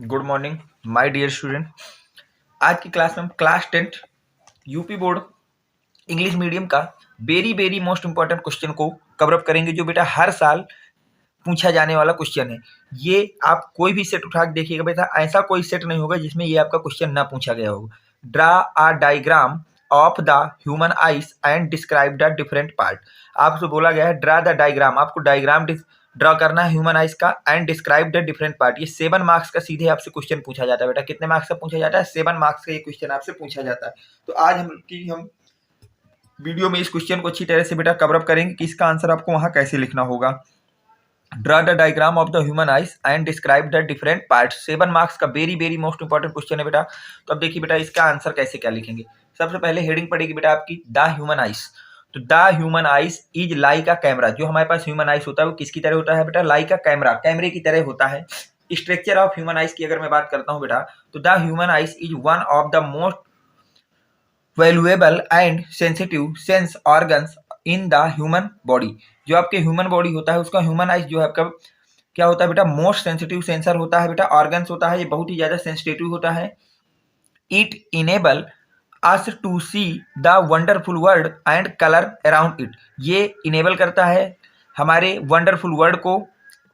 Good morning my dear student. आज की class में हम class 10 UP board English medium का वेरी मोस्ट इंपॉर्टेंट क्वेश्चन को कवर अप करेंगे, जो बेटा हर साल पूछा जाने वाला क्वेश्चन है। ये आप कोई भी सेट उठा के देखिएगा बेटा, ऐसा कोई सेट नहीं होगा जिसमें ये आपका क्वेश्चन ना पूछा गया होगा। Draw a diagram of the human eyes and describe the different part. आपसे बोला गया है ड्रा द डायग्राम, आपको डायग्राम ड्रॉ करना है ह्यूमन आइज का and describe the different part. ये 7 मार्क्स का सीधे आपसे क्वेश्चन पूछा जाता है बेटा। कितने मार्क्स का पूछा जाता है? 7 मार्क्स का ये क्वेश्चन आपसे पूछा जाता है। तो आज हम वीडियो में इस क्वेश्चन को अच्छी तरह से बेटा कवर अप करेंगे कि इसका आंसर आपको वहां कैसे लिखना होगा। Draw the diagram of the human eyes and describe the different part. 7 marks का वेरी मोस्ट इंपॉर्टेंट क्वेश्चन है बेटा। तो अब देखिए बेटा इसका आंसर कैसे क्या लिखेंगे। सबसे पहले हेडिंग पड़ेगी बेटा आपकी द ह्यूमन आइज। तो the human eyes is like a camera. जो हमारे पास ह्यूमन आइज होता है वो किसकी तरह होता है बेटा? लाइक अ कैमरा, कैमरे की तरह होता है। स्ट्रक्चर ऑफ ह्यूमन आइज की अगर मैं बात करता हूँ बेटा, तो the human eyes is one of the most valuable and sensitive sense organs in the human body. जो आपके ह्यूमन बॉडी होता है उसका ह्यूमन आइज जो है आपका क्या होता है बेटा? मोस्ट सेंसिटिव सेंसर होता है बेटा, ऑर्गन्स होता है, ये बहुत ही ज्यादा सेंसिटिव होता है। It enable us to see the wonderful world and colour around it. ये इनेबल करता है हमारे वंडरफुल वर्ल्ड को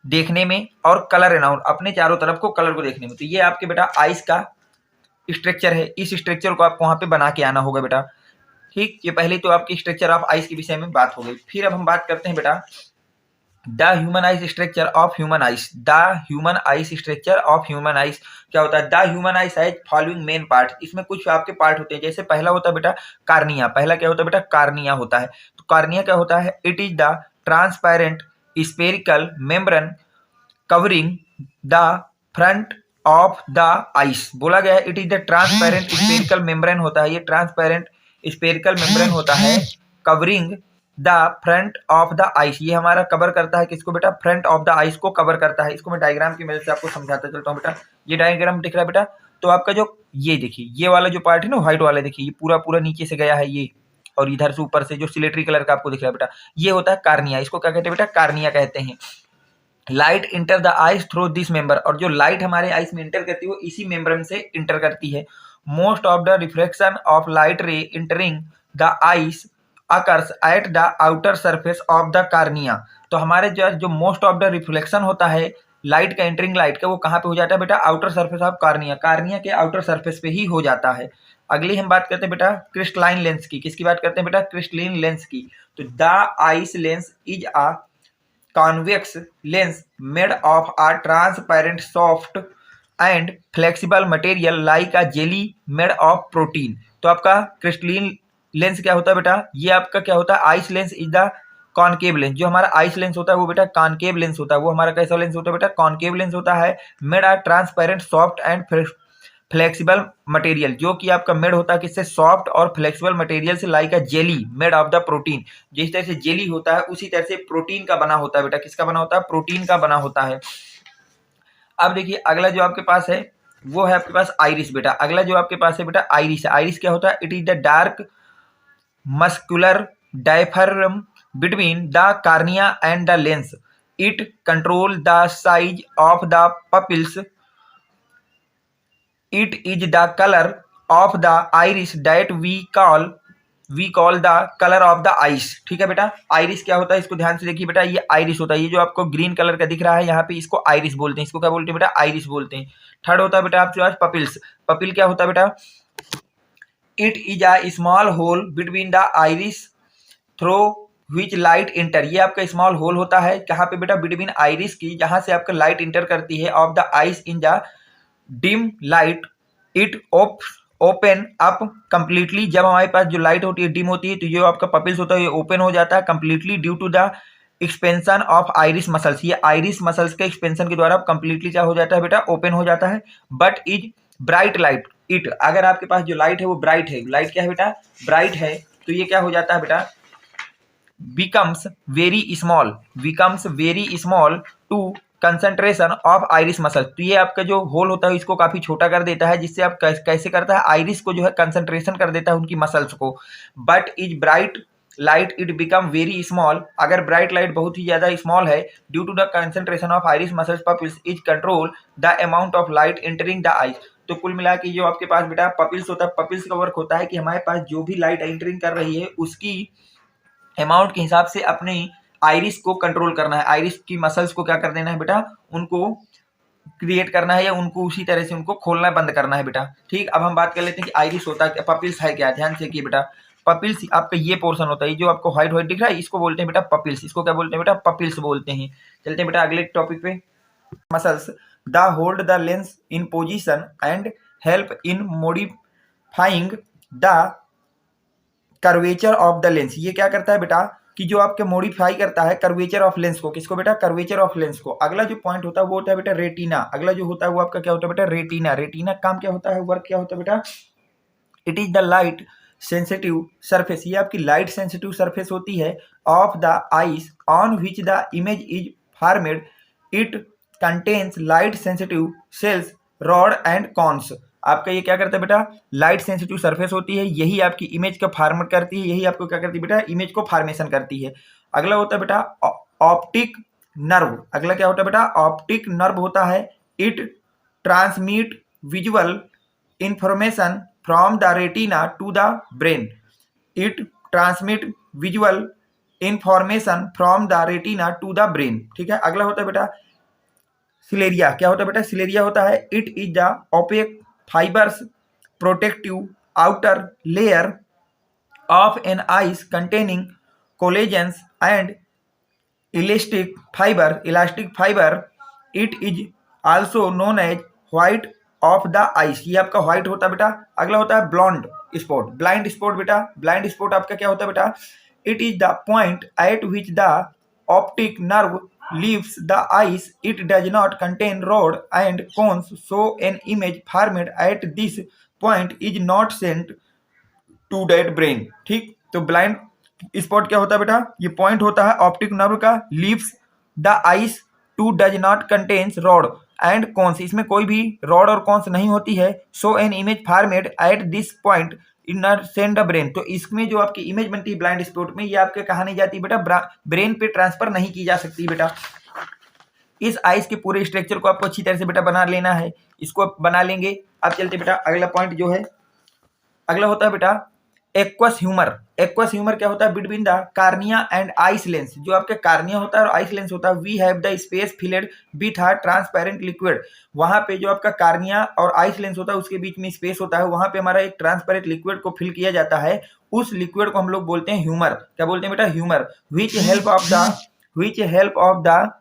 देखने में और कलर अराउंड, अपने चारों तरफ को कलर को देखने में। तो ये आपके बेटा आइस का स्ट्रक्चर है। इस स्ट्रक्चर को आपको वहां पे बना के आना होगा बेटा। ठीक, ये पहले तो आपकी स्ट्रक्चर ऑफ आइस के विषय में बात हो गई। फिर अब हम बात करते हैं बेटा the human eyes structure of human eyes. The human eyes structure of human eyes क्या होता है? The human eyes has following main part. इसमें कुछ आपके पार्ट होते हैं। जैसे पहला होता है बेटा कार्निया। पहला क्या होता है बेटा? कार्निया होता है। तो कार्निया क्या होता है? It is the transparent spherical membrane covering the front of the ice. बोला गया है it is the transparent spherical membrane होता है। ये ट्रांसपेरेंट स्पेरिकल मेम्ब्रेन होता है covering the front of the eyes. ये हमारा कवर करता है किसको बेटा? फ्रंट ऑफ द आइस को कवर करता है। इसको मैं डायग्राम की मदद से आपको समझाता चलता हूँ बेटा। ये डायग्राम दिख रहा है बेटा। तो आपका जो ये देखिए ये वाला जो पार्ट है ना व्हाइट वाला, देखिए ये पूरा नीचे से गया है ये, और इधर से ऊपर से जो सिलेट्री कलर का आपको दिख रहा है बेटा, ये होता है कार्निया। इसको क्या कहते हैं बेटा? कार्निया कहते हैं। Light enter the ice through this member. और जो लाइट हमारे आइस में इंटर करती है वो इसी मेम्ब्रेन से इंटर करती है। Most of the reflection of light ray entering the eyes occurs at the outer surface of the cornea. तो हमारे जो मोस्ट ऑफ द रिफ्लेक्शन होता है लाइट का, एंटरिंग लाइट का, वो कहाँ पे हो जाता है बेटा? Outer surface of cornea. Cornea के आउटर सरफेस पे ही हो जाता है। अगली हम बात करते हैं बेटा क्रिस्टलाइन लेंस की। किसकी बात करते हैं बेटा? क्रिस्टलाइन लेंस की। तो the ice lens is a convex lens made of a transparent soft and flexible material like a jelly made of protein। तो आपका क्रिस्टलीन लेंस क्या होता है बेटा? ये आपका क्या होता है? Ice lens is the concave lens. जो हमारा आइस लेंस होता है वो बेटा कॉनकेव लेंस होता है। वो हमारा कैसा लेंस होता है बेटा? कॉनकेव लेंस होता है। Made a transparent soft and flexible material. जो कि आपका मेड होता है किससे? सॉफ्ट और फ्लेक्सिबल मटेरियल से, like a jelly made of the protein. जिस तरह से जेली होता है उसी तरह से प्रोटीन का बना होता है बेटा। किसका बना होता है? प्रोटीन का बना होता है। अब देखिए अगला जो आपके पास है वो है आपके पास आइरिस बेटा। अगला जो आपके पास है बेटा आइरिस है। आइरिस क्या होता है? It is the dark muscular diaphragm between the cornea and the lens. It control the size of the pupils. It is the color of the iris that we call the color of the eyes। ठीक है बेटा। Iris क्या होता है इसको ध्यान से देखिए बेटा। ये आइरिस होता है। ये जो आपको ग्रीन कलर का दिख रहा है यहाँ पे, इसको आइरिस बोलते हैं। इसको क्या बोलते हैं बेटा? आइरिस बोलते हैं। थर्ड होता है बेटा आपके पास पपिल्स। पपिल क्या होता है बेटा? It is a small hole between the iris through which light enter. ये आपका स्मॉल होल होता है कहाँ पे बेटा? बिटवीन आइरिस की, जहां से आपका लाइट इंटर करती है of the ice in the dim light. It open up completely. जब हमारे पास जो लाइट होती है डिम होती है तो जो आपका पपिल्स होता है ये ओपन हो जाता है completely due to the expansion of iris muscles. ये आइरिस मसल्स के एक्सपेंशन के द्वारा कंप्लीटली क्या हो जाता है बेटा? ओपन हो जाता है। But is bright light it. अगर आपके पास जो लाइट है वो ब्राइट है, लाइट क्या है बेटा? ब्राइट है, तो ये क्या हो जाता है बेटा? becomes very small to concentration of iris muscle. तो ये आपका जो होल होता है इसको काफी छोटा कर देता है, जिससे आप कैसे करता है? आइरिस को जो है कंसंट्रेशन कर देता है उनकी मसल्स को। But is bright light it become very small, अगर ब्राइट लाइट बहुत ही ज्यादा स्मॉल है, due to the concentration of iris muscles pupils is control the amount of light entering the eyes. तो कुल मिला के जो आपके पास बेटा पपिल्स होता है, पपिल्स का वर्क होता है कि हमारे पास जो भी लाइट एंटरिंग कर रही है उसकी अमाउंट के हिसाब से अपनी आइरिस को कंट्रोल करना है, आइरिस की मसल्स को क्या कर देना है बेटा, उनको क्रिएट करना है या उनको उसी तरह से उनको खोलना बंद करना है बेटा। ठीक, अब हम बात कर लेते हैं कि आइरिस होता है, पपिल्स है क्या। ध्यान से कि बेटा पपिल्स आपका ये पोर्शन होता है, जो आपको व्हाइट व्हाइट दिख रहा है, इसको बोलते हैं बेटा पपिल्स। इसको क्या बोलते हैं बेटा, पपिल्स बोलते हैं। चलते हैं बेटा अगले टॉपिक पे। Muscles the hold the lens in position and help in modifying the curvature of the lens. ये क्या करता है बेटा कि जो आपके मॉडिफाई करता है कर्वेचर ऑफ लेंस को। किसको बेटा, कर्वेचर ऑफ लेंस को। अगला जो पॉइंट होता है वो होता है बेटा रेटिना। अगला जो होता है वो आपका क्या होता है बेटा, रेटिना। रेटिना काम क्या होता है, वर्क क्या होता है बेटा, it is the light sensitive surface, ये आपकी लाइट सेंसिटिव सरफेस होती है of the ice on which the image is formed. It contains light sensitive sales, rod and cons. आपका ये क्या करता है बेटा, लाइट सेंसिटिव सरफेस होती है, यही आपकी इमेज का फॉर्मेट करती है, यही आपको क्या करती है बेटा, इमेज को फॉर्मेशन करती है। अगला होता है बेटा ऑप्टिक नर्व। अगला क्या होता है बेटा, ऑप्टिक नर्व होता है। It transmit visual information from the retina to the brain. It transmit visual information from the retina to the brain. ठीक है, अगला होता है बेटा सिलेरिया। क्या होता है बेटा, सिलेरिया होता है। It is the opaque fibres protective outer layer of an eyes containing collagens and elastic fibre. It is also known as white of the eyes. ये आपका व्हाइट होता है बेटा। अगला होता है ब्लॉन्ड स्पॉट, ब्लाइंड स्पॉट बेटा। ब्लाइंड स्पॉट आपका क्या होता है बेटा, it is the point at which the optic nerve leaves the eyes. It does not contain rod and cones, so an image formed at this point is not sent to that brain। ठीक, तो blind spot क्या होता है बेटा, ये point होता है optic nerve का, leaves the eyes to does not contains rod and cones, इसमें कोई भी रॉड और कॉन्स नहीं होती है। So an image formed at this point in not send the brain. तो इसमें जो आपकी इमेज बनती है ब्लाइंड स्पॉट में, ये आपके कहा नहीं जाती बेटा, ब्रेन पे ट्रांसफर नहीं की जा सकती बेटा। इस आइस के पूरे स्ट्रक्चर को आपको अच्छी तरह से बेटा बना लेना है, इसको बना लेंगे। अब चलते बेटा अगला पॉइंट जो है, अगला होता है बेटा एक्वस ह्यूमर। एक्वस ह्यूमर क्या होता है, between the cornea and ice lens. जो आपके कार्निया होता है और आइस लेंस होता है, we have the space filled with a transparent liquid. वहां पे जो आपका कार्निया और आइस लेंस होता है उसके बीच में स्पेस होता है, वहां पे हमारा एक ट्रांसपेरेंट लिक्विड को फिल किया जाता है। उस लिक्विड को हम लोग बोलते हैं ह्यूमर। क्या बोलते हैं बेटा, humour. Which help of the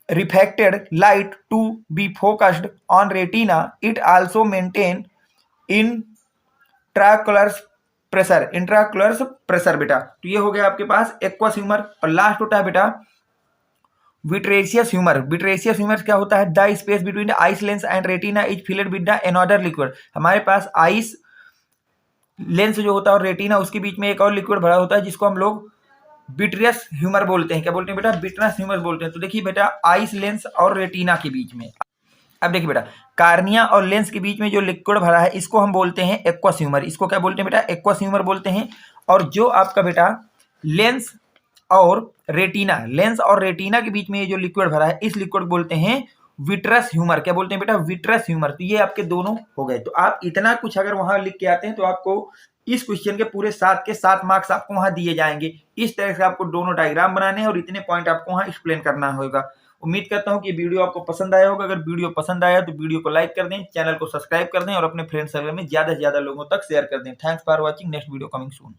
refracted light to be focused on retina. It also maintain intraocular pressure बेटा। तो ये हो गया आपके पास एक्वस ह्यूमर। और लास्ट होता है बेटा विट्रेशियस ह्यूमर। विट्रेशियस ह्यूमर क्या होता है, the space between the ice lens and retina is filled with the another liquid. हमारे पास आइस लेंस जो होता है और रेटिना उसके बीच में एक और लिक्विड भरा होता है जिसको हम लोग विट्रियस ह्यूमर बोलते हैं। क्या बोलते हैं बेटा, विट्रियस ह्यूमर बोलते हैं। तो देखिए बेटा आइस लेंस और रेटिना के बीच में, अब देखिए बेटा कार्निया और लेंस के बीच में जो लिक्विड भरा है इसको हम बोलते हैं एक्वस ह्यूमर। इसको क्या बोलते हैं बेटा, एक्वस ह्यूमर बोलते हैं। और जो आपका बेटा लेंस और रेटिना के बीच में ये जो लिक्विड भरा है इस लिक्विड को बोलते हैं विट्रस ह्यूमर। क्या बोलते हैं बेटा, विट्रस ह्यूमर। तो ये आपके दोनों हो गए। तो आप इतना कुछ अगर वहां लिख के आते हैं तो आपको इस क्वेश्चन के पूरे 7 के 7 मार्क्स आपको वहां दिए जाएंगे। इस तरह से आपको दोनों डायग्राम बनाने हैं और इतने पॉइंट आपको वहां एक्सप्लेन करना होगा। उम्मीद करता हूं कि वीडियो आपको पसंद आया होगा। अगर वीडियो पसंद आया तो वीडियो को लाइक कर दें, चैनल को सब्सक्राइब कर दें और अपने फ्रेंड सर्कल में ज्यादा से ज्यादा लोगों तक शेयर कर दें। Thanks for watching, next video coming soon.